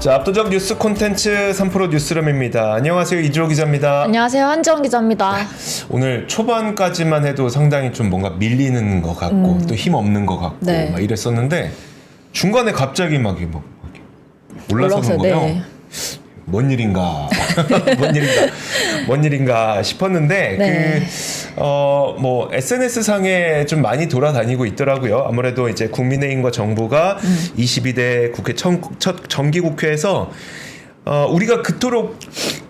자, 압도적 뉴스 콘텐츠 3프로 뉴스룸입니다. 안녕하세요, 이주호 기자입니다. 안녕하세요, 한지원 기자입니다. 오늘 초반까지만 해도 상당히 좀 뭔가 밀리는 것 같고 또 힘 없는 것 같고 네. 막 이랬었는데 중간에 갑자기 막 올라서는 거예요. 네. 뭔 일인가 뭔 일인가 싶었는데 네. 뭐 SNS 상에 좀 많이 돌아다니고 있더라고요. 아무래도 이제 국민의힘과 정부가 22대 국회 첫 정기국회에서 우리가 그토록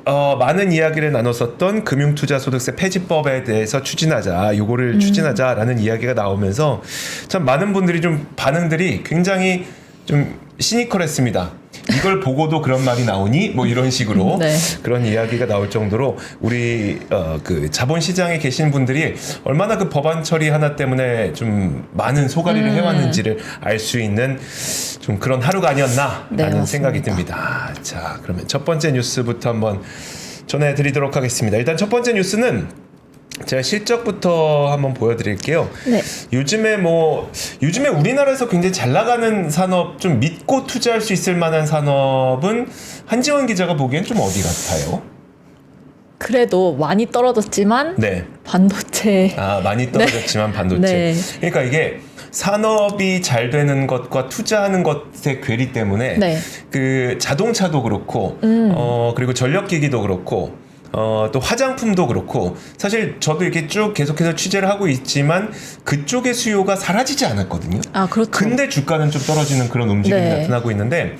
많은 이야기를 나눴었던 금융투자소득세 폐지법에 대해서 추진하자, 요거를 추진하자라는 이야기가 나오면서 참 많은 분들이 좀 반응들이 굉장히 좀 시니컬했습니다. 이걸 보고도 그런 말이 나오니 뭐 이런 식으로 네. 그런 이야기가 나올 정도로 우리 그 자본시장에 계신 분들이 얼마나 그 법안 처리 하나 때문에 좀 많은 소가리를 해왔는지를 알 수 있는 좀 그런 하루가 아니었나라는 네, 생각이 듭니다. 자, 그러면 첫 번째 뉴스부터 한번 전해드리도록 하겠습니다. 일단 첫 번째 뉴스는 제가 실적부터 한번 보여드릴게요. 네. 요즘에 우리나라에서 굉장히 잘 나가는 산업, 좀 믿고 투자할 수 있을 만한 산업은 한지원 기자가 보기엔 좀 어디 같아요? 그래도 많이 떨어졌지만 네. 반도체. 많이 떨어졌지만 반도체. 네. 그러니까 이게 산업이 잘 되는 것과 투자하는 것의 괴리 때문에 네. 그 자동차도 그렇고 그리고 전력기기도 그렇고 또 화장품도 그렇고 사실 저도 이렇게 쭉 계속해서 취재를 하고 있지만 그쪽의 수요가 사라지지 않았거든요. 아, 그렇죠. 근데 주가는 좀 떨어지는 그런 움직임이 네. 나타나고 있는데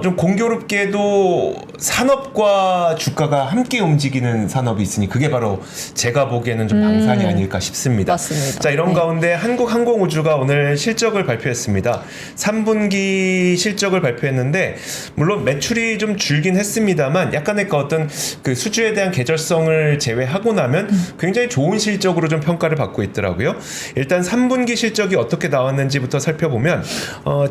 좀 공교롭게도 산업과 주가가 함께 움직이는 산업이 있으니 그게 바로 제가 보기에는 좀 방산이 아닐까 싶습니다. 맞습니다. 자, 이런 네. 가운데 한국항공우주가 오늘 실적을 발표했습니다. 3분기 실적을 발표했는데 물론 매출이 좀 줄긴 했습니다만 약간의 그 어떤 그 수주에 대한 계절성을 제외하고 나면 굉장히 좋은 실적으로 좀 평가를 받고 있더라고요. 일단 3분기 실적이 어떻게 나왔는지부터 살펴보면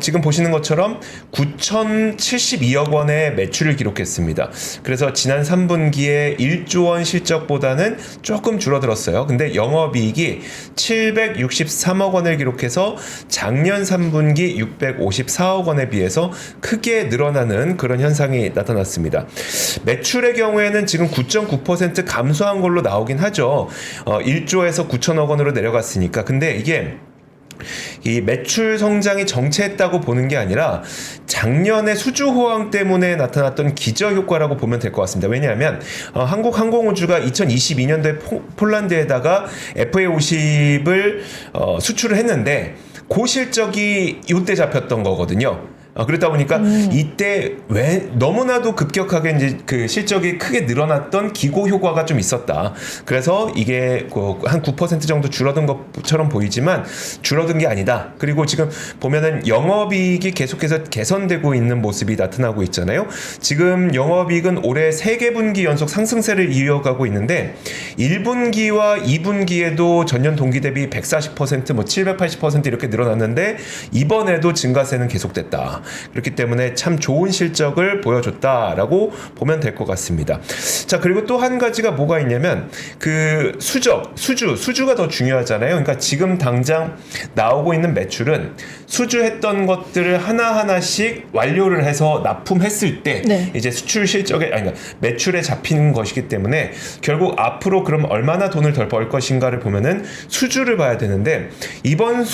지금 보시는 것처럼 9,072억 원의 매출을 기록했습니다. 그래서 지난 3분기에 1조 원 실적보다는 조금 줄어들었어요. 근데 영업이익이 763억 원을 기록해서 작년 3분기 654억 원에 비해서 크게 늘어나는 그런 현상이 나타났습니다. 매출의 경우에는 지금 9.9% 감소한 걸로 나오긴 하죠. 1조에서 9천억 원으로 내려갔으니까. 근데 이게 이 매출 성장이 정체했다고 보는 게 아니라 작년에 수주 호황 때문에 나타났던 기저 효과라고 보면 될 것 같습니다. 왜냐하면 한국항공우주가 2022년도에 폴란드에다가 FA50을 수출을 했는데 그 실적이 이때 잡혔던 거거든요. 그러다 보니까 이때 왜 너무나도 급격하게 이제 그 실적이 크게 늘어났던 기고 효과가 좀 있었다. 그래서 이게 한 9% 정도 줄어든 것처럼 보이지만 줄어든 게 아니다. 그리고 지금 보면은 영업이익이 계속해서 개선되고 있는 모습이 나타나고 있잖아요. 지금 영업이익은 올해 3개 분기 연속 상승세를 이어가고 있는데 1분기와 2분기에도 전년 동기 대비 140%, 뭐 780% 이렇게 늘어났는데 이번에도 증가세는 계속됐다. 그렇기 때문에 참 좋은 실적을 보여줬다라고 보면 될 것 같습니다. 자, 그리고 또 한 가지가 뭐가 있냐면 그 수주가 더 중요하잖아요. 그러니까 지금 당장 나오고 있는 매출은 수주했던 것들을 하나하나씩 완료를 해서 납품했을 때 네. 이제 수출 실적에 그러니까 매출에 잡히는 것이기 때문에 결국 앞으로 그럼 얼마나 돈을 덜 벌 것인가를 보면은 수주를 봐야 되는데 이번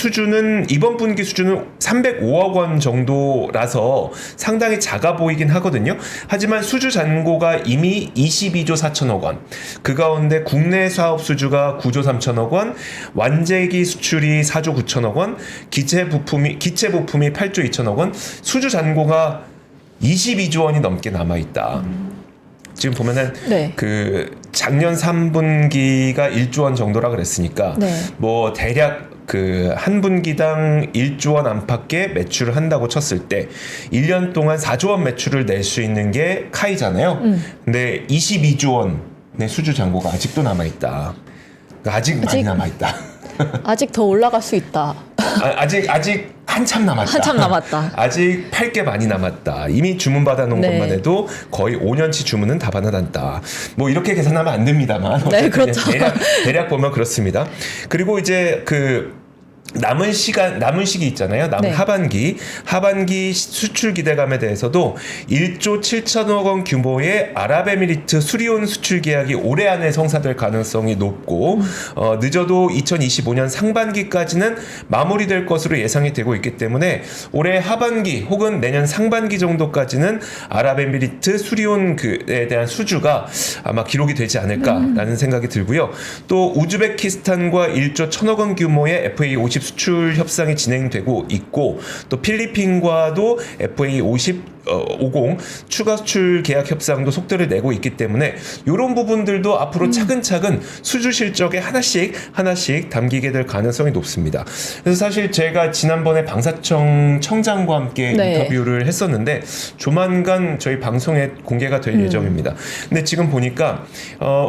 분기 수주는 305억 원 정도라서 상당히 작아 보이긴 하거든요. 하지만 수주 잔고가 이미 22조 4천억 원. 그 가운데 국내 사업 수주가 9조 3천억 원, 완제기 수출이 4조 9천억 원, 기체 부품이 8조 2천억 원, 수주 잔고가 22조 원이 넘게 남아 있다. 지금 보면은 네. 그 작년 3분기가 1조 원 정도라 그랬으니까 네. 뭐 대략 그 한 분기당 1조 원 안팎의 매출을 한다고 쳤을 때 1년 동안 4조 원 매출을 낼 수 있는 게 카이잖아요. 근데 22조 원의 수주 잔고가 아직도 남아 있다. 아직 많이 남아 있다. 아직 더 올라갈 수 있다. 아직 한참 남았다. 아직 팔 게 많이 남았다. 이미 주문 받아놓은 네. 것만 해도 거의 5년치 주문은 다 받아놨다. 뭐 이렇게 계산하면 안 됩니다만. 네, 그렇죠. 대략 보면 그렇습니다. 그리고 이제 남은 시기 있잖아요. 남은 네. 하반기 수출 기대감에 대해서도 1조 7천억 원 규모의 아랍에미리트 수리온 수출 계약이 올해 안에 성사될 가능성이 높고 늦어도 2025년 상반기까지는 마무리될 것으로 예상이 되고 있기 때문에 올해 하반기 혹은 내년 상반기 정도까지는 아랍에미리트 수리온에 대한 수주가 아마 기록이 되지 않을까라는 생각이 들고요. 또 우즈베키스탄과 1조 1천억 원 규모의 FA50 수출 협상이 진행되고 있고 또 필리핀과도 FA50 추가 수출 계약 협상도 속도를 내고 있기 때문에 이런 부분들도 앞으로 차근차근 수주 실적에 하나씩 담기게 될 가능성이 높습니다. 그래서 사실 제가 지난번에 방사청 청장과 함께 네. 인터뷰를 했었는데 조만간 저희 방송에 공개가 될 예정입니다. 근데 지금 보니까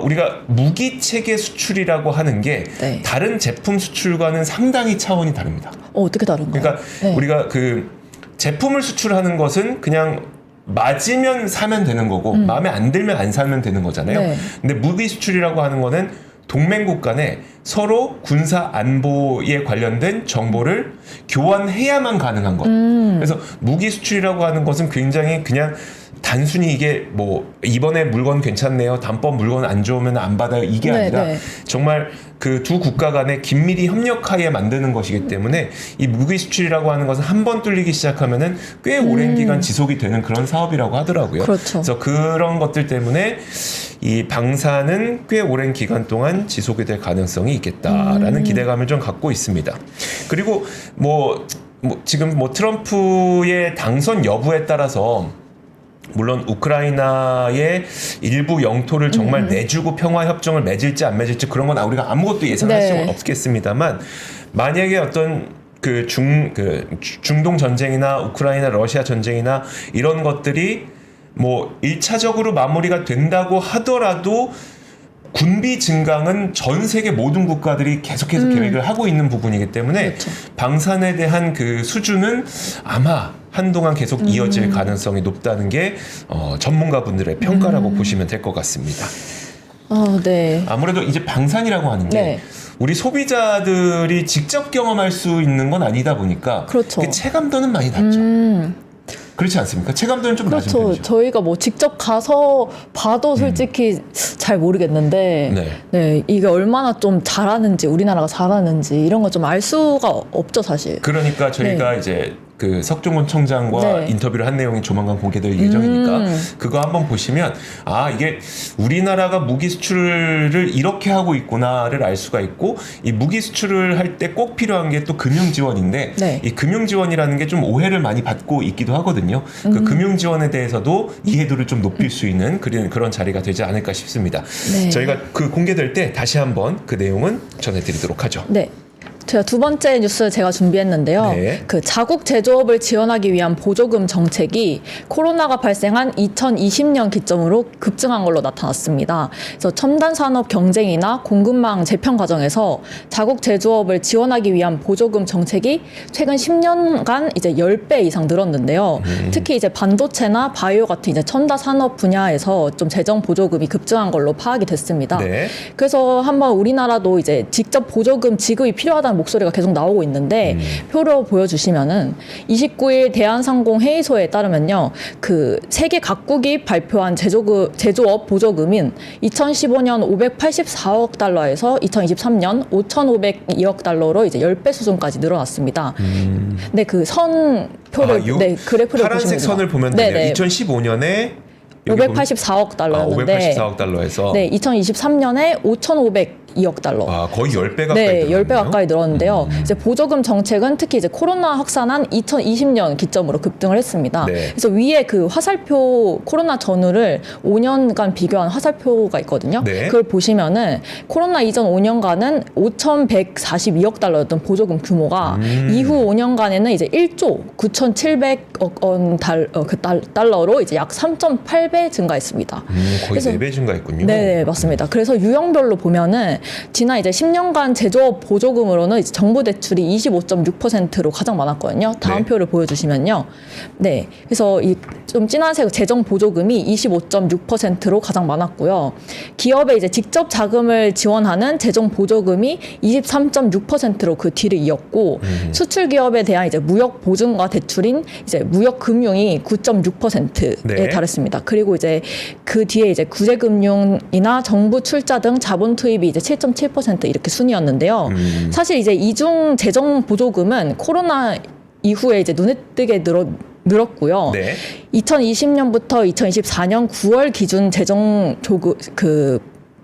우리가 무기 체계 수출이라고 하는 게 네. 다른 제품 수출과는 상당히 차원이 다릅니다. 어떻게 다른가요? 그러니까 네. 우리가 그 제품을 수출하는 것은 그냥 맞으면 사면 되는 거고 마음에 안 들면 안 사면 되는 거잖아요. 네. 근데 무기 수출이라고 하는 거는 동맹국 간에 서로 군사 안보에 관련된 정보를 교환해야만 가능한 것. 그래서 무기 수출이라고 하는 것은 굉장히 그냥 단순히 이게 뭐 이번에 물건 괜찮네요. 다음번 물건 안 좋으면 안 받아요. 이게 네, 아니라 네. 정말 그 두 국가 간에 긴밀히 협력하에 만드는 것이기 때문에 이 무기 수출이라고 하는 것은 한 번 뚫리기 시작하면은 꽤 오랜 기간 지속이 되는 그런 사업이라고 하더라고요. 그렇죠. 그래서 그런 것들 때문에 이 방사는 꽤 오랜 기간 동안 지속이 될 가능성이 있겠다라는 기대감을 좀 갖고 있습니다. 그리고 지금 트럼프의 당선 여부에 따라서 물론 우크라이나의 일부 영토를 정말 내주고 평화 협정을 맺을지 안 맺을지 그런 건 우리가 아무것도 예상할 네. 수는 없겠습니다만 만약에 어떤 중동 전쟁이나 우크라이나 러시아 전쟁이나 이런 것들이 뭐 1차적으로 마무리가 된다고 하더라도 군비 증강은 전 세계 모든 국가들이 계속해서 계획을 하고 있는 부분이기 때문에 그렇죠. 방산에 대한 그 수준은 아마 한동안 계속 이어질 가능성이 높다는 게 전문가분들의 평가라고 보시면 될 것 같습니다. 네. 아무래도 이제 방산이라고 하는 게 네. 우리 소비자들이 직접 경험할 수 있는 건 아니다 보니까 그렇죠. 그 체감도는 많이 낮죠. 그렇지 않습니까? 체감도는 좀 낮은 그렇죠. 편이죠. 저희가 뭐 직접 가서 봐도 솔직히 잘 모르겠는데, 네. 네, 이게 얼마나 좀 잘하는지, 우리나라가 잘하는지 이런 거 좀 알 수가 없죠, 사실. 그러니까 저희가 이제 그 석종훈 청장과 네. 인터뷰를 한 내용이 조만간 공개될 예정이니까 그거 한번 보시면 이게 우리나라가 무기 수출을 이렇게 하고 있구나를 알 수가 있고 이 무기 수출을 할 때 꼭 필요한 게 또 금융 지원인데 네. 이 금융 지원이라는 게 좀 오해를 많이 받고 있기도 하거든요. 그 금융 지원에 대해서도 이해도를 좀 높일 수 있는 그런 자리가 되지 않을까 싶습니다. 네. 저희가 그 공개될 때 다시 한번 그 내용은 전해드리도록 하죠. 네. 제가 두 번째 뉴스 제가 준비했는데요. 네. 그 자국 제조업을 지원하기 위한 보조금 정책이 코로나가 발생한 2020년 기점으로 급증한 걸로 나타났습니다. 그래서 첨단 산업 경쟁이나 공급망 재편 과정에서 자국 제조업을 지원하기 위한 보조금 정책이 최근 10년간 이제 10배 이상 늘었는데요. 특히 이제 반도체나 바이오 같은 이제 첨단 산업 분야에서 좀 재정 보조금이 급증한 걸로 파악이 됐습니다. 네. 그래서 한번 우리나라도 이제 직접 보조금 지급이 필요하다는 목소리가 계속 나오고 있는데 표로 보여주시면은 29일 대한상공 회의소에 따르면요, 그 세계 각국이 발표한 제조업 보조금인 2015년 584억 달러에서 2023년 5,502억 달러로 이제 10배 수준까지 늘어났습니다. 네, 그 선표를 그래프를 파란색 보시면 선을 보면 네네. 되네요. 2015년에 584억 달러였는데 584억 달러에서 네, 2023년에 5,502억 달러. 거의 10배 가까이 네, 늘었네요. 10배 가까이 늘었는데요. 이제 보조금 정책은 특히 이제 코로나 확산한 2020년 기점으로 급등을 했습니다. 네. 그래서 위에 그 화살표 코로나 전후를 5년간 비교한 화살표가 있거든요. 네. 그걸 보시면은 코로나 이전 5년간은 5,142억 달러였던 보조금 규모가 이후 5년간에는 이제 1조 9,700억 원 달러로 이제 약 3.8배 증가했습니다. 거의 그래서 4배 증가했군요. 네, 맞습니다. 그래서 유형별로 보면은 지난 이제 10년간 제조업 보조금으로는 이제 정부 대출이 25.6%로 가장 많았거든요. 다음 네. 표를 보여주시면요. 네. 그래서 이 좀 진한색 재정 보조금이 25.6%로 가장 많았고요. 기업에 이제 직접 자금을 지원하는 재정 보조금이 23.6%로 그 뒤를 이었고 수출 기업에 대한 이제 무역 보증과 대출인 이제 무역 금융이 9.6%에 네. 달했습니다. 그리고 이제 그 뒤에 이제 구제금융이나 정부 출자 등 자본 투입이 이제 7.7% 이렇게 순이었는데요. 사실 이제 이중 재정 보조금은 코로나 이후에 이제 눈에 띄게 늘었고요. 네. 2020년부터 2024년 9월 기준 재정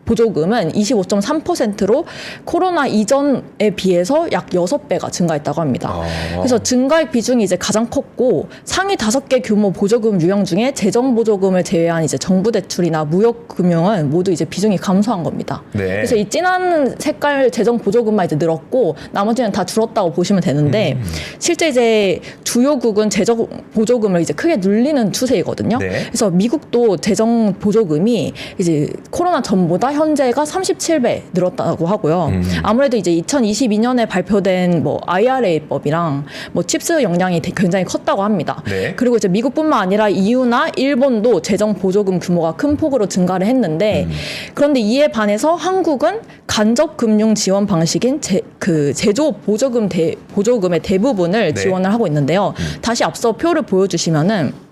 보조금은 25.3%로 코로나 이전에 비해서 약 6배가 증가했다고 합니다. 그래서 증가액 비중이 이제 가장 컸고 상위 5개 규모 보조금 유형 중에 재정 보조금을 제외한 이제 정부 대출이나 무역 금융은 모두 이제 비중이 감소한 겁니다. 네. 그래서 이 진한 색깔 재정 보조금만 이제 늘었고 나머지는 다 줄었다고 보시면 되는데 실제 이제 주요국은 재정 보조금을 이제 크게 늘리는 추세이거든요. 네. 그래서 미국도 재정 보조금이 이제 코로나 전보다 현재가 37배 늘었다고 하고요. 아무래도 이제 2022년에 발표된 뭐 IRA법이랑 뭐 칩스 영향이 굉장히 컸다고 합니다. 네. 그리고 이제 미국뿐만 아니라 EU나 일본도 재정 보조금 규모가 큰 폭으로 증가를 했는데 그런데 이에 반해서 한국은 간접 금융 지원 방식인 제조업 보조금의 대부분을 네. 지원을 하고 있는데요. 다시 앞서 표를 보여주시면은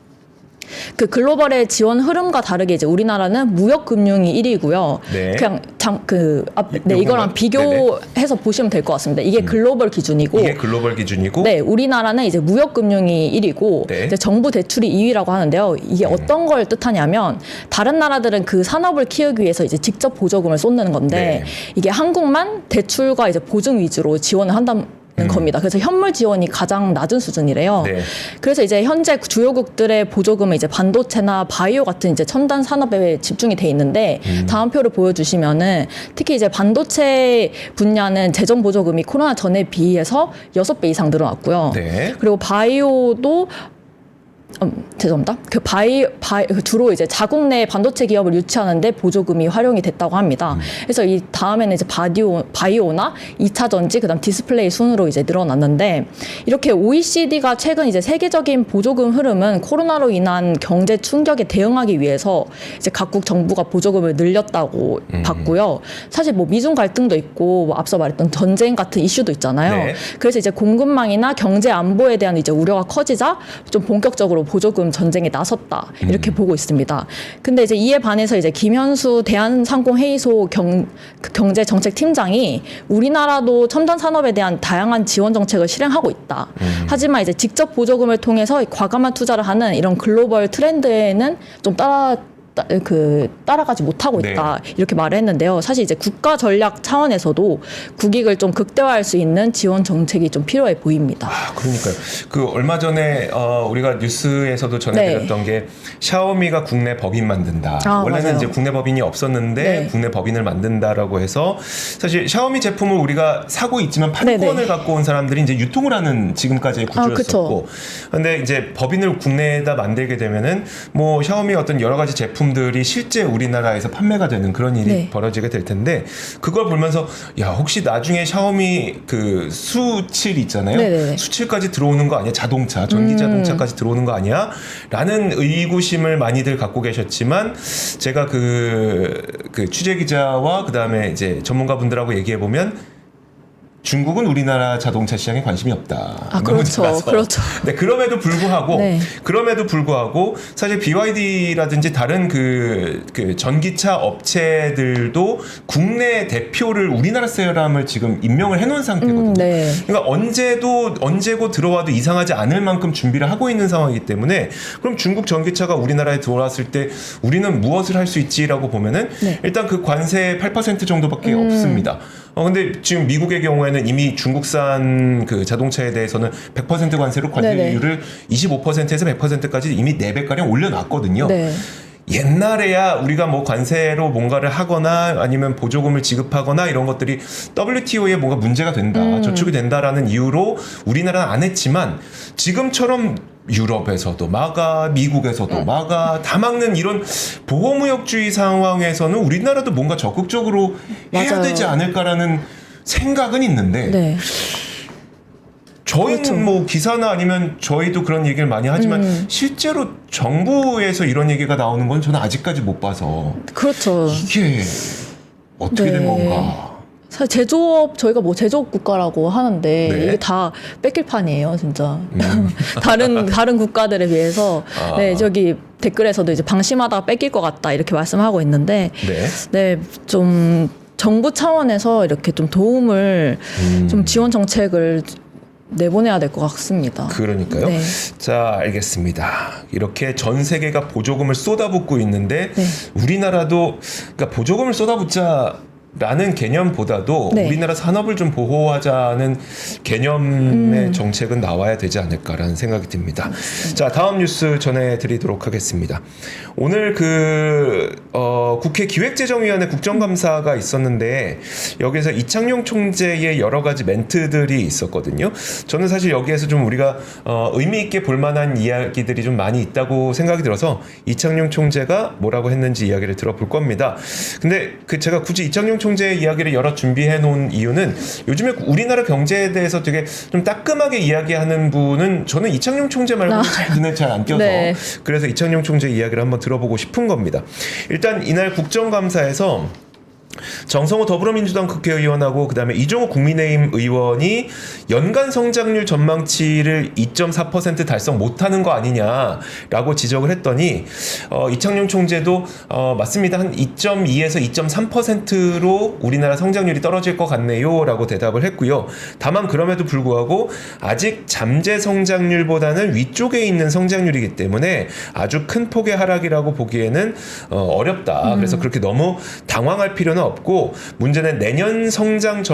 그 글로벌의 지원 흐름과 다르게 이제 우리나라는 무역 금융이 1위고요. 네. 그냥 이거랑 비교해서 보시면 될 것 같습니다. 이게 글로벌 기준이고 이게 글로벌 기준이고 네, 우리나라는 이제 무역 금융이 1위고 네. 이제 정부 대출이 2위라고 하는데요. 이게 어떤 걸 뜻하냐면 다른 나라들은 그 산업을 키우기 위해서 이제 직접 보조금을 쏟는 건데 네. 이게 한국만 대출과 이제 보증 위주로 지원을 한다는 겁니다. 그래서 현물 지원이 가장 낮은 수준이래요. 네. 그래서 이제 현재 주요국들의 보조금은 이제 반도체나 바이오 같은 이제 첨단 산업에 집중이 돼 있는데 다음 표를 보여주시면은 특히 이제 반도체 분야는 재정 보조금이 코로나 전에 비해서 6배 이상 늘어났고요. 네. 그리고 바이오도 죄송합니다. 주로 이제 자국 내 반도체 기업을 유치하는데 보조금이 활용이 됐다고 합니다. 그래서 이 다음에는 이제 바이오나 2차 전지, 그다음 디스플레이 순으로 이제 늘어났는데 이렇게 OECD가 최근 이제 세계적인 보조금 흐름은 코로나로 인한 경제 충격에 대응하기 위해서 이제 각국 정부가 보조금을 늘렸다고 봤고요. 사실 뭐 미중 갈등도 있고 뭐 앞서 말했던 전쟁 같은 이슈도 있잖아요. 네. 그래서 이제 공급망이나 경제 안보에 대한 이제 우려가 커지자 좀 본격적으로 보조금 전쟁에 나섰다 이렇게 보고 있습니다. 근데 이제 이에 반해서 이제 김현수 대한상공회의소 경제정책팀장이 우리나라도 첨단 산업에 대한 다양한 지원 정책을 실행하고 있다. 하지만 이제 직접 보조금을 통해서 과감한 투자를 하는 이런 글로벌 트렌드에는 좀 따라가지 못하고 있다. 네. 이렇게 말을 했는데요. 사실 이제 국가 전략 차원에서도 국익을 좀 극대화할 수 있는 지원 정책이 좀 필요해 보입니다. 그러니까요. 그 얼마 전에 우리가 뉴스에서도 전해드렸던 게 샤오미가 국내 법인 만든다. 원래는 맞아요. 이제 국내 법인이 없었는데 네. 국내 법인을 만든다라고 해서 사실 샤오미 제품을 우리가 사고 있지만 판권을 네네. 갖고 온 사람들이 이제 유통을 하는 지금까지의 구조였었고, 근데 이제 법인을 국내에다 만들게 되면은 뭐 샤오미 어떤 여러 가지 제품들이 실제 우리나라에서 판매가 되는 그런 일이 네. 벌어지게 될 텐데 그걸 보면서 야 혹시 나중에 샤오미 그 수칠 있잖아요. 네네. 수칠까지 들어오는 거 아니야? 자동차, 전기 자동차까지 들어오는 거 아니야? 라는 의구심을 많이들 갖고 계셨지만 제가 그 취재 기자와 그다음에 이제 전문가분들하고 얘기해 보면 중국은 우리나라 자동차 시장에 관심이 없다. 너무 그렇죠. 작아서. 그렇죠. 네, 그럼에도 네. 불구하고 사실 BYD라든지 다른 그 전기차 업체들도 국내 대표를 우리나라 사람을 지금 임명을 해놓은 상태거든요. 네. 그러니까 언제고 들어와도 이상하지 않을 만큼 준비를 하고 있는 상황이기 때문에 그럼 중국 전기차가 우리나라에 들어왔을 때 우리는 무엇을 할 수 있지라고 보면은 네. 일단 그 관세 8% 정도밖에 없습니다. 근데 지금 미국의 경우에는 이미 중국산 그 자동차에 대해서는 100% 관세로 관세율을 25%에서 100%까지 이미 4배가량 올려놨거든요. 네. 옛날에야 우리가 뭐 관세로 뭔가를 하거나 아니면 보조금을 지급하거나 이런 것들이 WTO에 뭔가 문제가 된다, 저축이 된다라는 이유로 우리나라는 안 했지만 지금처럼 유럽에서도 막아, 미국에서도 막아, 다 막는 이런 보호무역주의 상황에서는 우리나라도 뭔가 적극적으로 해야 맞아요. 되지 않을까라는 생각은 있는데 네. 저희는 그렇죠. 뭐 기사나 아니면 저희도 그런 얘기를 많이 하지만 실제로 정부에서 이런 얘기가 나오는 건 저는 아직까지 못 봐서 그렇죠. 이게 어떻게 된 네. 건가. 사실 제조업 저희가 뭐 제조업 국가라고 하는데 네. 이게 다 뺏길 판이에요, 진짜. 다른 국가들에 비해서 아. 네, 저기 댓글에서도 이제 방심하다가 뺏길 것 같다 이렇게 말씀하고 있는데 네. 네, 좀 정부 차원에서 이렇게 좀 도움을 좀 지원 정책을 내보내야 될 것 같습니다. 그러니까요. 네. 자, 알겠습니다. 이렇게 전 세계가 보조금을 쏟아붓고 있는데 네. 우리나라도 그러니까 보조금을 쏟아붓자 라는 개념보다도 네. 우리나라 산업을 좀 보호하자는 개념의 정책은 나와야 되지 않을까라는 생각이 듭니다. 자, 다음 뉴스 전해드리도록 하겠습니다. 오늘 국회 기획재정위원회 국정감사가 있었는데 여기서 이창용 총재의 여러 가지 멘트들이 있었거든요. 저는 사실 여기에서 좀 우리가 의미 있게 볼 만한 이야기들이 좀 많이 있다고 생각이 들어서 이창용 총재가 뭐라고 했는지 이야기를 들어볼 겁니다. 근데 제가 굳이 이창용 총재의 이야기를 여러 준비해 놓은 이유는 요즘에 우리나라 경제에 대해서 되게 좀 따끔하게 이야기하는 분은 저는 이창용 총재 말고는 눈에 잘 안 띄어서 네. 그래서 이창용 총재 이야기를 한번 들어보고 싶은 겁니다. 일단 이날 국정감사에서 정성호 더불어민주당 국회의원하고 그다음에 이종우 국민의힘 의원이 연간 성장률 전망치를 2.4% 달성 못하는 거 아니냐라고 지적을 했더니 이창용 총재도 맞습니다. 한 2.2에서 2.3%로 우리나라 성장률이 떨어질 것 같네요라고 대답을 했고요. 다만 그럼에도 불구하고 아직 잠재 성장률보다는 위쪽에 있는 성장률이기 때문에 아주 큰 폭의 하락이라고 보기에는 어렵다. 그래서 그렇게 너무 당황할 필요는 없고 문제는 내년 성장률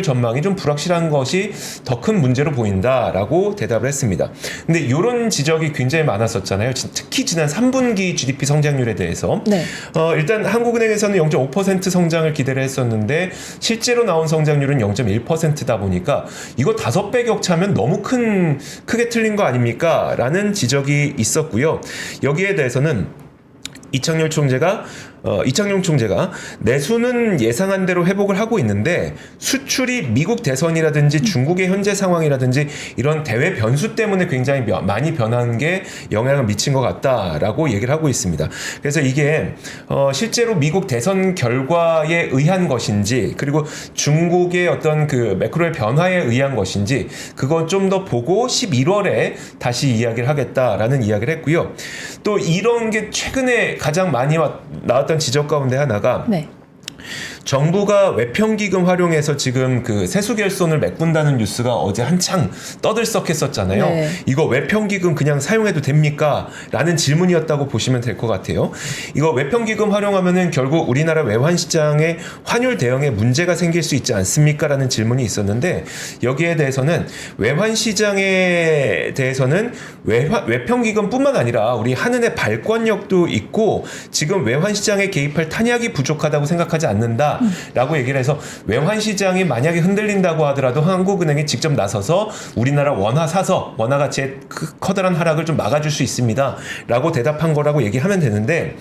전망이 좀 불확실한 것이 더 큰 문제로 보인다라고 대답을 했습니다. 근데 이런 지적이 굉장히 많았었잖아요. 특히 지난 3분기 GDP 성장률에 대해서. 네. 일단 한국은행에서는 0.5% 성장을 기대를 했었는데 실제로 나온 성장률은 0.1%다 보니까 이거 5배 격차면 너무 크게 틀린 거 아닙니까? 라는 지적이 있었고요. 여기에 대해서는 이창용 총재가 내수는 예상한 대로 회복을 하고 있는데 수출이 미국 대선이라든지 중국의 현재 상황이라든지 이런 대외 변수 때문에 굉장히 많이 변한 게 영향을 미친 것 같다라고 얘기를 하고 있습니다. 그래서 이게 실제로 미국 대선 결과에 의한 것인지 그리고 중국의 어떤 그 매크로의 변화에 의한 것인지 그건 좀 더 보고 11월에 다시 이야기를 하겠다라는 이야기를 했고요. 또 이런 게 최근에 가장 많이 나왔던 지적 가운데 하나가 네. 정부가 외평기금 활용해서 지금 그 세수결손을 메꾼다는 뉴스가 어제 한창 떠들썩했었잖아요. 네. 이거 외평기금 그냥 사용해도 됩니까? 라는 질문이었다고 보시면 될 것 같아요. 이거 외평기금 활용하면은 결국 우리나라 외환시장의 환율 대응에 문제가 생길 수 있지 않습니까? 라는 질문이 있었는데 여기에 대해서는 외환시장에 대해서는 외평기금뿐만 아니라 우리 한은의 발권력도 있고 지금 외환시장에 개입할 탄약이 부족하다고 생각하지 않는다. 라고 얘기를 해서 외환시장이 만약에 흔들린다고 하더라도 한국은행이 직접 나서서 우리나라 원화 사서 원화 가치의 커다란 하락을 좀 막아줄 수 있습니다. 라고 대답한 거라고 얘기하면 되는데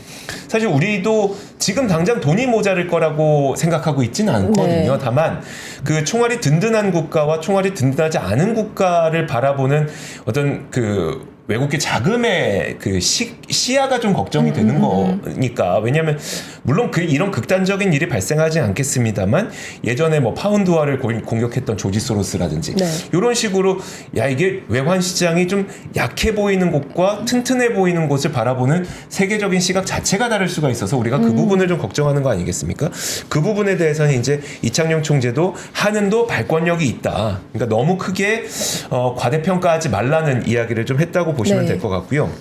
사실 우리도 지금 당장 돈이 모자랄 거라고 생각하고 있지는 않거든요. 네. 다만 그 총알이 든든한 국가와 총알이 든든하지 않은 국가를 바라보는 어떤 그 외국계 자금의 그 시야가 좀 걱정이 되는 거니까. 왜냐하면 물론 이런 극단적인 일이 발생하지 않겠습니다만 예전에 뭐 파운드화를 공격했던 조지 소로스라든지 네. 이런 식으로 야 이게 외환 시장이 좀 약해 보이는 곳과 튼튼해 보이는 곳을 바라보는 세계적인 시각 자체가 다를 수가 있어서 우리가 그 부분을 좀 걱정하는 거 아니겠습니까? 그 부분에 대해서는 이제 이창용 총재도 한은도 발권력이 있다. 그러니까 너무 크게 과대평가하지 말라는 이야기를 좀 했다고 보시면 네. 될 것 같고요.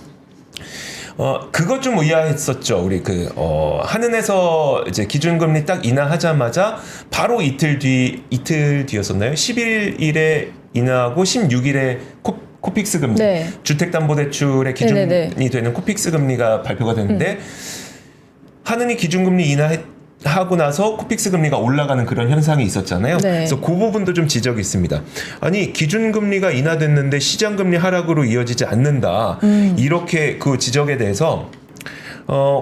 그것 좀 의아했었죠. 우리 한은에서 이제 기준금리 딱 인하하자마자 바로 이틀 뒤였었나요? 11일에 인하하고 16일에 코픽스 금리, 네. 주택담보대출의 기준이 네네네. 되는 코픽스 금리가 발표가 됐는데 하느니 기준금리 인하하고 나서 코픽스 금리가 올라가는 그런 현상이 있었잖아요. 네. 그래서 그 부분도 좀 지적이 있습니다. 아니 기준금리가 인하됐는데 시장금리 하락으로 이어지지 않는다. 이렇게 그 지적에 대해서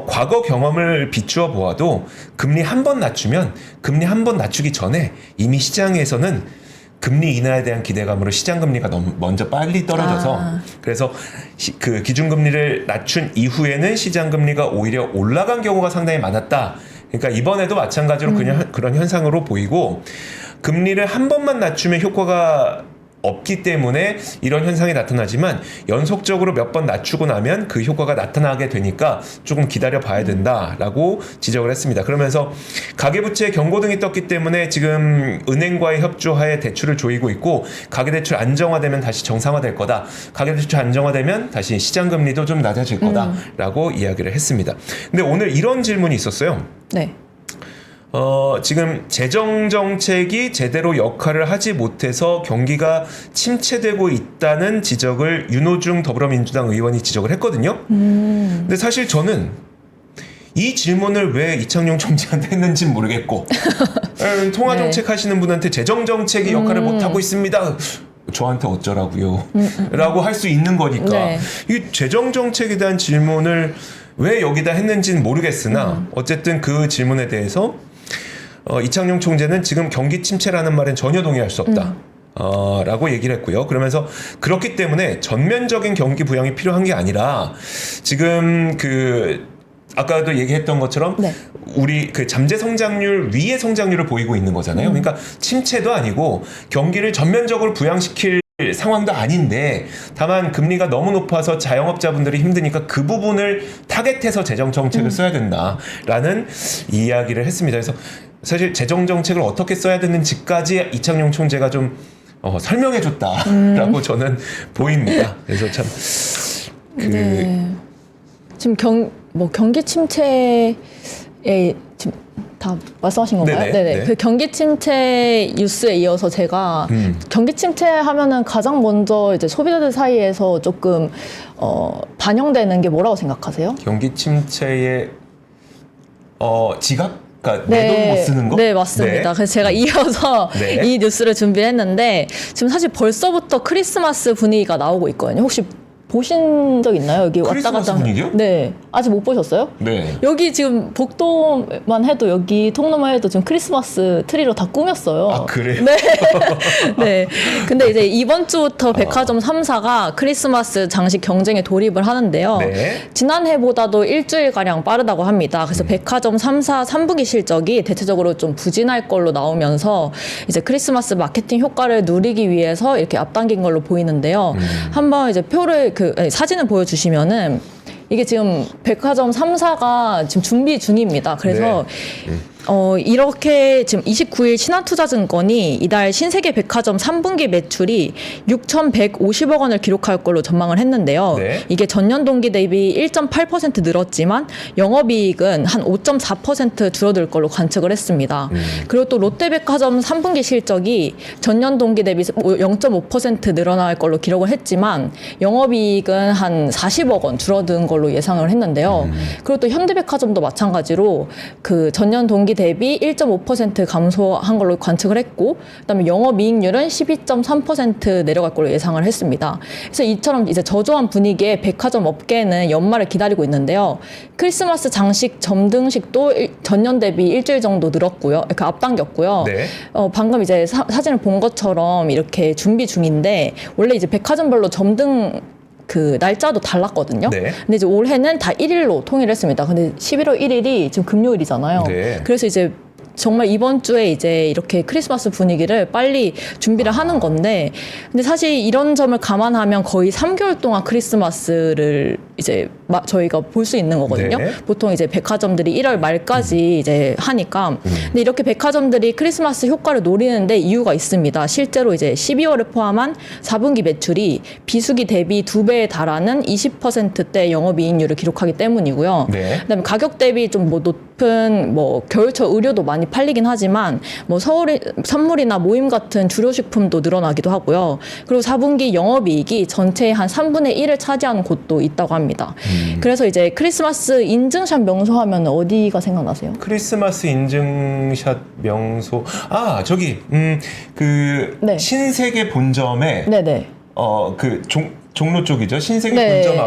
과거 경험을 비추어 보아도 금리 한 번 낮추면 금리 한 번 낮추기 전에 이미 시장에서는 금리 인하에 대한 기대감으로 시장금리가 너무 먼저 빨리 떨어져서 그래서 그 기준금리를 낮춘 이후에는 시장금리가 오히려 올라간 경우가 상당히 많았다. 그러니까 이번에도 마찬가지로 그런 현상으로 보이고 금리를 한 번만 낮추면 효과가 없기 때문에 이런 현상이 나타나지만 연속적으로 몇 번 낮추고 나면 그 효과가 나타나게 되니까 조금 기다려 봐야 된다라고 지적을 했습니다. 그러면서 가계부채 경고등이 떴기 때문에 지금 은행과의 협조하에 대출을 조이고 있고 가계대출 안정화되면 다시 정상화될 거다. 가계대출 안정화되면 다시 시장금리도 좀 낮아질 거다라고 이야기를 했습니다. 근데 오늘 이런 질문이 있었어요. 네. 지금 재정정책이 제대로 역할을 하지 못해서 경기가 침체되고 있다는 지적을 윤호중 더불어민주당 의원이 지적을 했거든요. 근데 사실 저는 이 질문을 왜 이창용 총재한테 했는지는 모르겠고 통화정책 하시는 분한테 재정정책이 역할을 못하고 있습니다. 저한테 어쩌라고요? 라고 할 수 있는 거니까 네. 이 재정정책에 대한 질문을 왜 여기다 했는지는 모르겠으나 어쨌든 그 질문에 대해서 이창용 총재는 지금 경기 침체라는 말엔 전혀 동의할 수 없다. 라고 얘기를 했고요. 그러면서 그렇기 때문에 전면적인 경기 부양이 필요한 게 아니라 지금 아까도 얘기했던 것처럼 네. 우리 그 잠재 성장률 위의 성장률을 보이고 있는 거잖아요. 그러니까 침체도 아니고 경기를 전면적으로 부양시킬 상황도 아닌데 다만 금리가 너무 높아서 자영업자분들이 힘드니까 그 부분을 타겟해서 재정정책을 써야 된다라는 이야기를 했습니다. 그래서 사실 재정정책을 어떻게 써야 되는지까지 이창용 총재가 좀 설명해줬다라고 저는 보입니다. 그래서 참 네. 지금 경기 침체에 지금 다 말씀하신 건가요? 네네. 네네. 네. 그 경기 침체 뉴스에 이어서 제가 경기 침체 하면은 가장 먼저 이제 소비자들 사이에서 조금 반영되는 게 뭐라고 생각하세요? 경기 침체의 지각? 그러니까 내 돈 못 쓰는 거? 네, 맞습니다. 네. 그래서 제가 이어서 네. 이 뉴스를 준비했는데 지금 사실 벌써부터 크리스마스 분위기가 나오고 있거든요. 혹시 보신 적 있나요? 여기 왔다 크리스마스 갔다. 분위기요? 네. 아직 못 보셨어요? 네. 여기 지금 복도만 해도 여기 통로만 해도 지금 크리스마스 트리로 다 꾸몄어요. 아, 그래요? 네. 네. 근데 이제 이번 주부터 백화점 3사가 크리스마스 장식 경쟁에 돌입을 하는데요. 네. 지난해보다도 일주일가량 빠르다고 합니다. 그래서 백화점 3사 3분기 실적이 대체적으로 좀 부진할 걸로 나오면서 이제 크리스마스 마케팅 효과를 누리기 위해서 이렇게 앞당긴 걸로 보이는데요. 한번 이제 사진을 보여주시면은 이게 지금 백화점 3사가 지금 준비 중입니다. 그래서 이렇게 지금 29일 신한투자증권이 이달 신세계 백화점 3분기 매출이 6,150억 원을 기록할 걸로 전망을 했는데요. 네. 이게 전년 동기 대비 1.8% 늘었지만 영업이익은 한 5.4% 줄어들 걸로 관측을 했습니다. 그리고 또 롯데백화점 3분기 실적이 전년 동기 대비 0.5% 늘어날 걸로 기록을 했지만 영업이익은 한 40억 원 줄어든 걸로 예상을 했는데요. 그리고 또 현대백화점도 마찬가지로 그 전년 동기 대비 1.5% 감소한 걸로 관측을 했고, 그다음에 영업이익률은 12.3% 내려갈 걸로 예상을 했습니다. 그래서 이처럼 이제 저조한 분위기에 백화점 업계는 연말을 기다리고 있는데요. 크리스마스 장식 점등식도 전년 대비 일주일 정도 늘었고요, 그러니까 앞당겼고요. 네. 방금 이제 사진을 본 것처럼 이렇게 준비 중인데 원래 이제 백화점별로 점등 그 날짜도 달랐거든요. 네. 근데 이제 올해는 다 1일로 통일했습니다. 근데 11월 1일이 지금 금요일이잖아요. 네. 그래서 이제 정말 이번 주에 이제 이렇게 크리스마스 분위기를 빨리 준비를 하는 건데, 근데 사실 이런 점을 감안하면 거의 3개월 동안 크리스마스를 이제 저희가 볼 수 있는 거거든요. 네. 보통 이제 백화점들이 1월 말까지 이제 하니까. 근데 이렇게 백화점들이 크리스마스 효과를 노리는데 이유가 있습니다. 실제로 이제 12월을 포함한 4분기 매출이 비수기 대비 2배에 달하는 20%대 영업이익률을 기록하기 때문이고요. 네. 그다음에 가격 대비 좀 높은 뭐 겨울철 의류도 많이 팔리긴 하지만 뭐 선물이나 모임 같은 주류식품도 늘어나기도 하고요. 그리고 4분기 영업이익이 전체의 한 3분의 1을 차지하는 곳도 있다고 합니다. 그래서 이제 크리스마스 인증샷 명소하면 어디가 생각나세요? 크리스마스 인증샷 명소. 아, 저기 그 네. 신세계 본점에 네네. 그 종로 쪽이죠. 신세계 네. 본점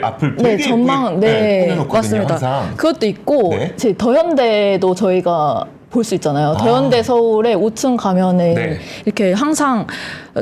앞을 네, 되게 전망, 예쁘게 네, 꾸며놓거든요. 맞습니다. 항상. 그것도 있고, 네. 제 더현대도 저희가 볼 수 있잖아요. 아. 더현대 서울에 5층 가면은 네. 이렇게 항상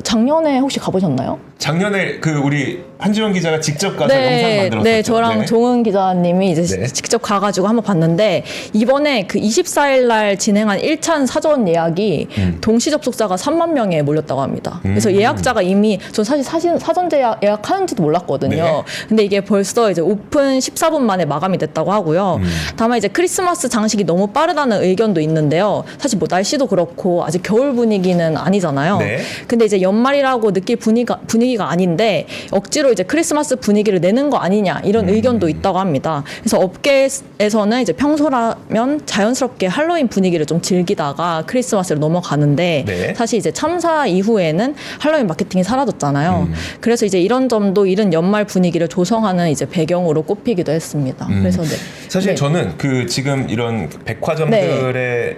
작년에 혹시 가보셨나요? 작년에 그 우리 한지원 기자가 직접 가서 영상 만들었었죠. 네, 저랑 네. 종은 기자님이 이제 네. 직접 가가지고 한번 봤는데 이번에 그 24일 날 진행한 1찬 사전 예약이 동시 접속자가 3만 명에 몰렸다고 합니다. 그래서 예약자가 이미 전 사실 사전 예약하는지도 몰랐거든요. 네. 근데 이게 벌써 이제 오픈 14분 만에 마감이 됐다고 하고요. 다만 이제 크리스마스 장식이 너무 빠르다는 의견도 있는데요. 사실 뭐 날씨도 그렇고 아직 겨울 분위기는 아니잖아요. 네. 근데 이제 연말이라고 느낄 분위기가 아닌데 억지로 이제 크리스마스 분위기를 내는 거 아니냐 이런 의견도 있다고 합니다. 그래서 업계에서는 이제 평소라면 자연스럽게 할로윈 분위기를 좀 즐기다가 크리스마스를 넘어가는데 네. 사실 이제 참사 이후에는 할로윈 마케팅이 사라졌잖아요. 그래서 이제 이런 점도 이른 연말 분위기를 조성하는 이제 배경으로 꼽히기도 했습니다. 그래서 네. 사실 네. 저는 그 지금 이런 백화점들의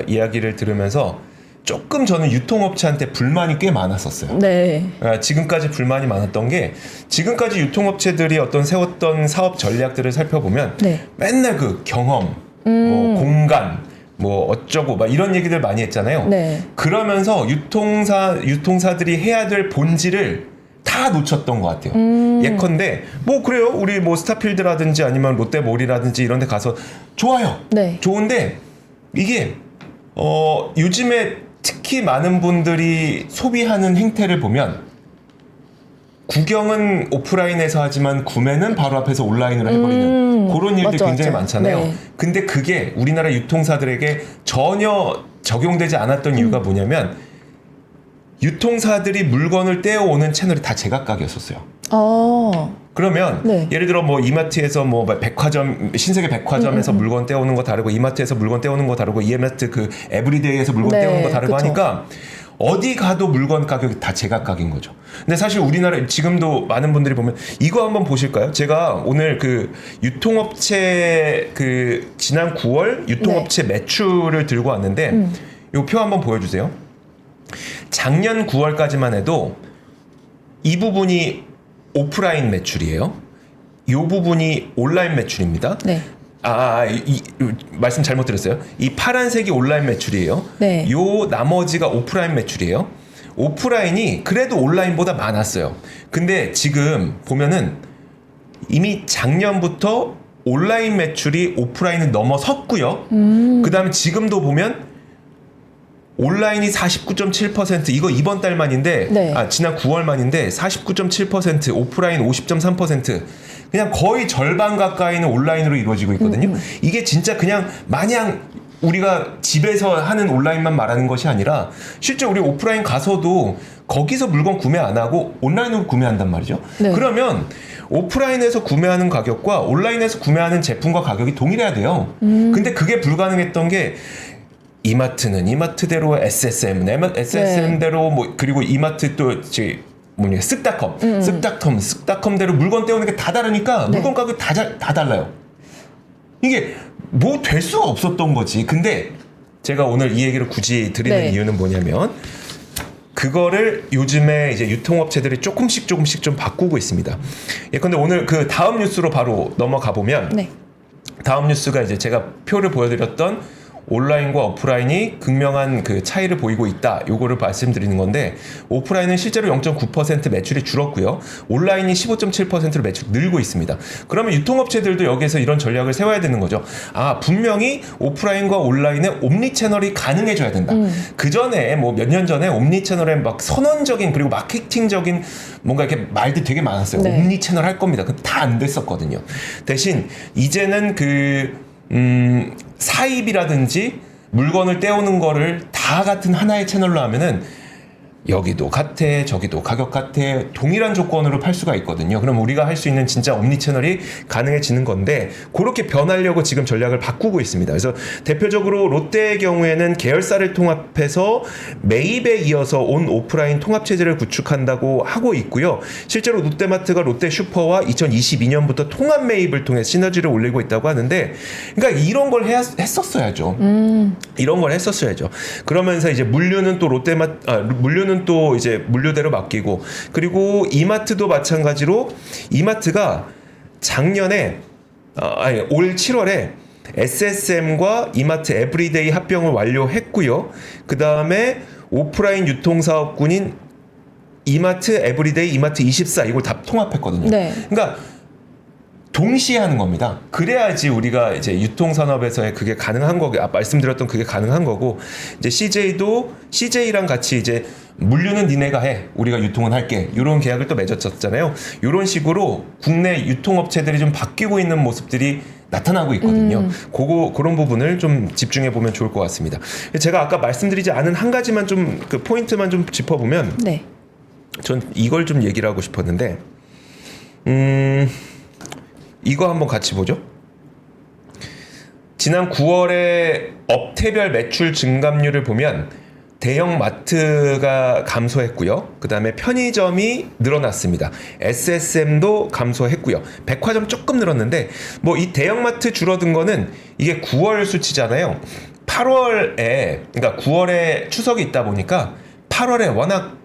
이야기를 들으면서 조금 저는 유통업체한테 불만이 꽤 많았었어요. 네. 지금까지 불만이 많았던 게 지금까지 유통업체들이 세웠던 사업 전략들을 살펴보면 네. 맨날 그 경험, 뭐 공간, 뭐 어쩌고 막 이런 얘기들 많이 했잖아요. 네. 그러면서 유통사들이 해야 될 본질을 다 놓쳤던 것 같아요. 예컨대 뭐 그래요. 우리 뭐 스타필드라든지 아니면 롯데몰이라든지 이런 데 가서 좋아요. 네. 좋은데 이게 요즘에 특히 많은 분들이 소비하는 행태를 보면 구경은 오프라인에서 하지만 구매는 바로 앞에서 온라인으로 해버리는 그런 일들이 맞죠, 굉장히 맞죠. 많잖아요. 네. 근데 그게 우리나라 유통사들에게 전혀 적용되지 않았던 이유가 뭐냐면 유통사들이 물건을 떼어오는 채널이 다 제각각이었었어요. 그러면 네. 예를 들어 뭐 이마트에서 뭐 백화점 신세계 백화점에서 물건 떼오는 거 다르고 이마트에서 물건 떼오는 거 다르고 이마트 그 에브리데이에서 물건 네, 떼오는 거 다르고 그쵸. 하니까 어디 가도 물건 가격이 다 제각각인 거죠. 근데 사실 우리나라 지금도 많은 분들이 보면 이거 한번 보실까요? 제가 오늘 그 유통업체 그 지난 9월 유통업체 매출을 들고 왔는데 이 표 한번 보여주세요. 작년 9월까지만 해도 이 부분이 오프라인 매출이에요. 이 부분이 온라인 매출입니다. 네. 말씀 잘못 들었어요. 이 파란색이 온라인 매출이에요. 네. 요 나머지가 오프라인 매출이에요. 오프라인이 그래도 온라인보다 많았어요. 근데 지금 보면은 이미 작년부터 온라인 매출이 오프라인을 넘어섰고요. 그다음에 지금도 보면 온라인이 49.7% 이거 이번 달만인데 네. 지난 9월만인데 49.7% 오프라인 50.3% 그냥 거의 절반 가까이는 온라인으로 이루어지고 있거든요. 이게 진짜 그냥 마냥 우리가 집에서 하는 온라인만 말하는 것이 아니라 실제 우리 오프라인 가서도 거기서 물건 구매 안 하고 온라인으로 구매한단 말이죠. 네. 그러면 오프라인에서 구매하는 가격과 온라인에서 구매하는 제품과 가격이 동일해야 돼요. 근데 그게 불가능했던 게 이마트는 이마트대로 SSM은 SSM대로 뭐 그리고 이마트 또 뭐냐 쓱닷컴대로 물건 떼오는 게 다 다르니까 물건 가격 다 달라요. 이게 뭐 될 수가 없었던 거지. 근데 제가 오늘 이 얘기를 굳이 드리는 네. 이유는 뭐냐면 그거를 요즘에 이제 유통업체들이 조금씩 좀 바꾸고 있습니다. 예컨대 오늘 그 다음 뉴스로 바로 넘어가 보면 네. 다음 뉴스가 이제 제가 표를 보여드렸던 온라인과 오프라인이 극명한 그 차이를 보이고 있다. 요거를 말씀드리는 건데 오프라인은 실제로 0.9% 매출이 줄었고요. 온라인이 15.7%로 매출이 늘고 있습니다. 그러면 유통업체들도 여기에서 이런 전략을 세워야 되는 거죠. 분명히 오프라인과 온라인의 옴니 채널이 가능해져야 된다. 그 전에 뭐 몇 년 전에 옴니 채널에 막 선언적인 그리고 마케팅적인 뭔가 이렇게 말들이 되게 많았어요. 네. 옴니 채널 할 겁니다. 그 다 안 됐었거든요. 대신 이제는 사입이라든지 물건을 떼오는 거를 다 같은 하나의 채널로 하면은 여기도 같아, 저기도 가격 같아, 동일한 조건으로 팔 수가 있거든요. 그럼 우리가 할 수 있는 진짜 옴니채널이 가능해지는 건데 그렇게 변하려고 지금 전략을 바꾸고 있습니다. 그래서 대표적으로 롯데의 경우에는 계열사를 통합해서 매입에 이어서 온 오프라인 통합 체제를 구축한다고 하고 있고요. 실제로 롯데마트가 롯데슈퍼와 2022년부터 통합 매입을 통해 시너지를 올리고 있다고 하는데, 그러니까 이런 걸 했었어야죠. 이런 걸 했었어야죠. 그러면서 이제 물류는 또 물류는 또 이제 물류대로 맡기고, 그리고 이마트도 마찬가지로 이마트가 작년에 올 7월에 SSM과 이마트 에브리데이 합병을 완료했고요. 그 다음에 오프라인 유통사업군인 이마트 에브리데이, 이마트 24 이걸 다 통합했거든요. 네. 그러니까 동시에 하는 겁니다. 그래야지 우리가 이제 유통산업에서의 그게 가능한 거고, 말씀드렸던 그게 가능한 거고, 이제 CJ랑 같이 이제 물류는 니네가 해, 우리가 유통은 할게, 이런 계약을 또 맺었잖아요. 이런 식으로 국내 유통업체들이 좀 바뀌고 있는 모습들이 나타나고 있거든요. 그런 부분을 좀 집중해 보면 좋을 것 같습니다. 제가 아까 말씀드리지 않은 한 가지만 좀 그 포인트만 좀 짚어보면, 네. 전 이걸 좀 얘기를 하고 싶었는데, 이거 한번 같이 보죠. 지난 9월에 업태별 매출 증감률을 보면 대형 마트가 감소했고요. 그 다음에 편의점이 늘어났습니다. SSM도 감소했고요. 백화점 조금 늘었는데, 뭐 이 대형 마트 줄어든 거는 이게 9월 수치잖아요. 8월에, 그러니까 9월에 추석이 있다 보니까 8월에 워낙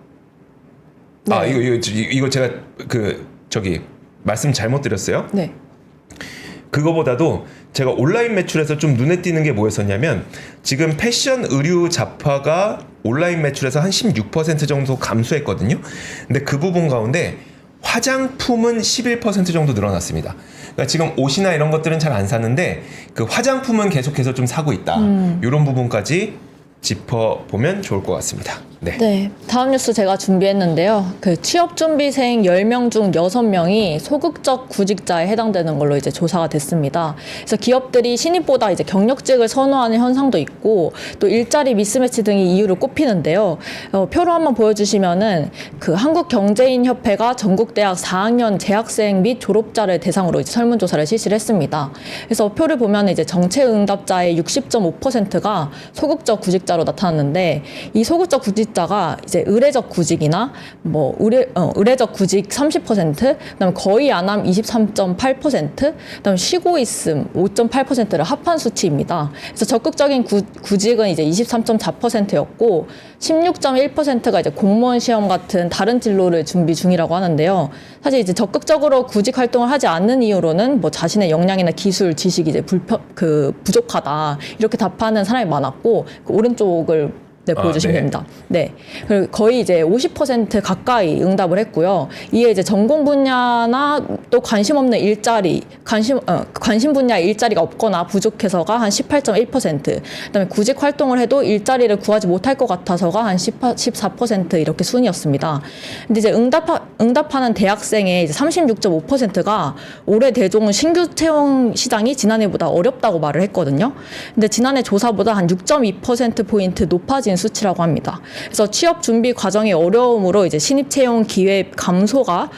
네. 이거 제가 말씀 잘못 드렸어요. 네. 그거보다도 제가 온라인 매출에서 좀 눈에 띄는 게 뭐였었냐면, 지금 패션 의류 잡화가 온라인 매출에서 한 16% 정도 감소했거든요. 근데 그 부분 가운데 화장품은 11% 정도 늘어났습니다. 그러니까 지금 옷이나 이런 것들은 잘 안 사는데 그 화장품은 계속해서 좀 사고 있다. 이런 부분까지 짚어보면 좋을 것 같습니다. 네. 네. 다음 뉴스 제가 준비했는데요. 그 취업준비생 10명 중 6명이 소극적 구직자에 해당되는 걸로 이제 조사가 됐습니다. 그래서 기업들이 신입보다 이제 경력직을 선호하는 현상도 있고, 또 일자리 미스매치 등이 이유로 꼽히는데요. 표로 한번 보여주시면은 그 한국경제인협회가 전국대학 4학년 재학생 및 졸업자를 대상으로 이제 설문조사를 실시를 했습니다. 그래서 표를 보면 이제 정체응답자의 60.5%가 소극적 구직자로 나타났는데, 이 소극적 구직자가 이제 의례적 구직이나 뭐 의례적 구직 30%, 그다음에 거의 안함 23.8%, 그다음에 쉬고 있음 5.8%를 합한 수치입니다. 그래서 적극적인 구직은 이제 23.4%였고 16.1%가 이제 공무원 시험 같은 다른 진로를 준비 중이라고 하는데요. 사실 이제 적극적으로 구직 활동을 하지 않는 이유로는 뭐 자신의 역량이나 기술, 지식이 이제 부족하다 이렇게 답하는 사람이 많았고, 그 오른쪽을 보여주시면 됩니다. 네. 그리고 거의 이제 50% 가까이 응답을 했고요. 이에 이제 전공 분야나 또 관심 없는 일자리, 관심 분야 일자리가 없거나 부족해서가 한 18.1%, 그다음에 구직 활동을 해도 일자리를 구하지 못할 것 같아서가 한 14% 이렇게 순이었습니다. 근데 이제 응답하는 대학생의 이제 36.5%가 올해 대종은 신규 채용 시장이 지난해보다 어렵다고 말을 했거든요. 근데 지난해 조사보다 한 6.2%포인트 높아진 수치라고 합니다. 그래서 취업 준비 과정의 어려움으로 이제 신입 채용 기회 감소가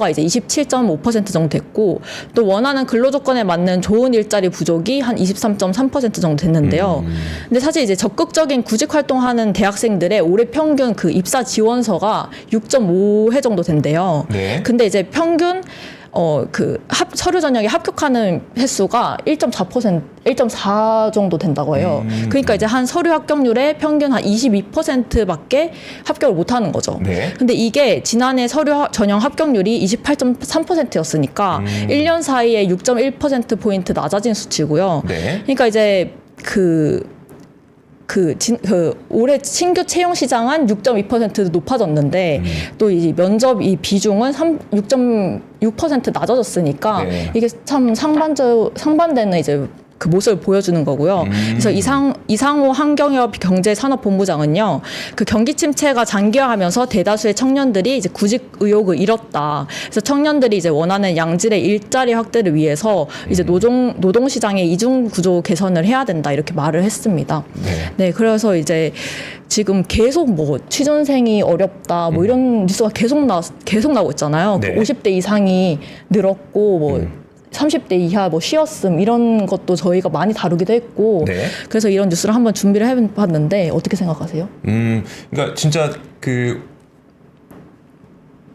이제 27.5% 정도 됐고, 또 원하는 근로 조건에 맞는 좋은 일자리 부족이 한 23.3% 정도 됐는데요. 근데 사실 이제 적극적인 구직 활동하는 대학생들의 올해 평균 그 입사 지원서가 6.5회 정도 된대요. 네. 근데 이제 평균 서류 전형에 합격하는 횟수가 1.4 정도 된다고 해요. 그러니까 이제 한 서류 합격률의 평균 한 22%밖에 합격을 못 하는 거죠. 네. 근데 이게 지난해 서류 전형 합격률이 28.3%였으니까 1년 사이에 6.1%포인트 낮아진 수치고요. 네. 그러니까 이제 올해 신규 채용 시장은 6.2% 높아졌는데 또 이 면접 이 비중은 6.6% 낮아졌으니까 네. 이게 참 상반되는 이제 그 모습을 보여주는 거고요. 그래서 이상호 환경협 경제산업본부장은요, 그 경기 침체가 장기화하면서 대다수의 청년들이 이제 구직 의욕을 잃었다. 그래서 청년들이 이제 원하는 양질의 일자리 확대를 위해서 이제 노동 시장의 이중 구조 개선을 해야 된다 이렇게 말을 했습니다. 네, 그래서 이제 지금 계속 뭐 취준생이 어렵다 뭐 이런 뉴스가 계속 나오고 있잖아요. 네. 50대 이상이 늘었고 뭐 30대 이하 뭐 쉬었음 이런 것도 저희가 많이 다루기도 했고 네. 그래서 이런 뉴스를 한번 준비를 해봤는데 어떻게 생각하세요? 그러니까 진짜 그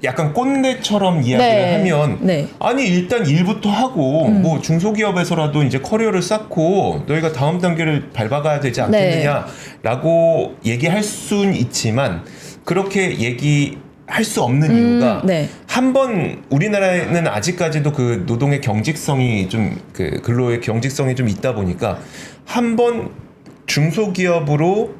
약간 꼰대처럼 이야기를 네. 하면 네. 아니 일단 일부터 하고 뭐 중소기업에서라도 이제 커리어를 쌓고 너희가 다음 단계를 밟아가야 되지 않겠느냐라고 얘기할 수는 있지만 그렇게 얘기할 수 없는 이유가 네. 한번 우리나라에는 아직까지도 그 노동의 경직성이 좀 그 근로의 경직성이 좀 있다 보니까 한번 중소기업으로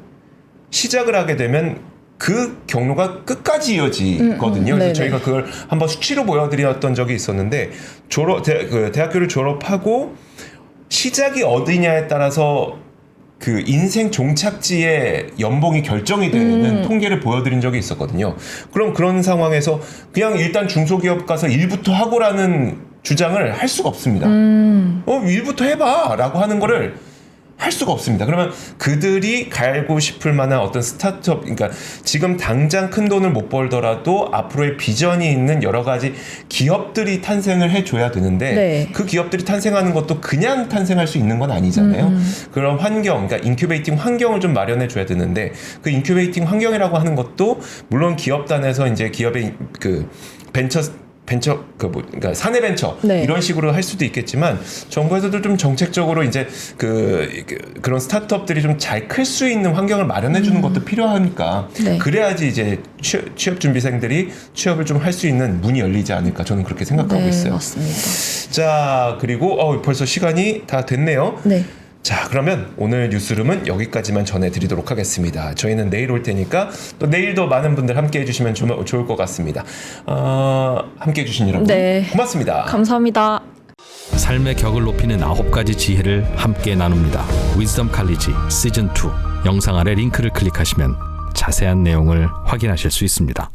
시작을 하게 되면 그 경로가 끝까지 이어지거든요. 그래서 네네. 저희가 그걸 한번 수치로 보여드렸던 적이 있었는데 대학교를 졸업하고 시작이 어디냐에 따라서 그 인생 종착지의 연봉이 결정이 되는 통계를 보여드린 적이 있었거든요. 그럼 그런 상황에서 그냥 일단 중소기업 가서 일부터 하고라는 주장을 할 수가 없습니다. 일부터 해봐라고 하는 거를 할 수가 없습니다. 그러면 그들이 갈고 싶을 만한 어떤 스타트업, 그러니까 지금 당장 큰 돈을 못 벌더라도 앞으로의 비전이 있는 여러 가지 기업들이 탄생을 해줘야 되는데 네. 그 기업들이 탄생하는 것도 그냥 탄생할 수 있는 건 아니잖아요. 그런 환경, 그러니까 인큐베이팅 환경을 좀 마련해 줘야 되는데 그 인큐베이팅 환경이라고 하는 것도 물론 기업단에서 이제 기업의 그 그러니까 사내 벤처 네. 이런 식으로 할 수도 있겠지만 정부에서도 좀 정책적으로 이제 그런 스타트업들이 좀 잘 클 수 있는 환경을 마련해 주는 것도 필요하니까 네. 그래야지 이제 취업 준비생들이 취업을 좀 할 수 있는 문이 열리지 않을까 저는 그렇게 생각하고 네, 있어요. 맞습니다. 자, 그리고 벌써 시간이 다 됐네요. 네. 자, 그러면 오늘 뉴스룸은 여기까지만 전해드리도록 하겠습니다. 저희는 내일 올 테니까 또 내일도 많은 분들 함께 해주시면 좋을 것 같습니다. 함께 해주신 여러분 네. 고맙습니다. 감사합니다. 삶의 격을 높이는 9가지 지혜를 함께 나눕니다. 위즈덤 칼리지 시즌 2 영상 아래 링크를 클릭하시면 자세한 내용을 확인하실 수 있습니다.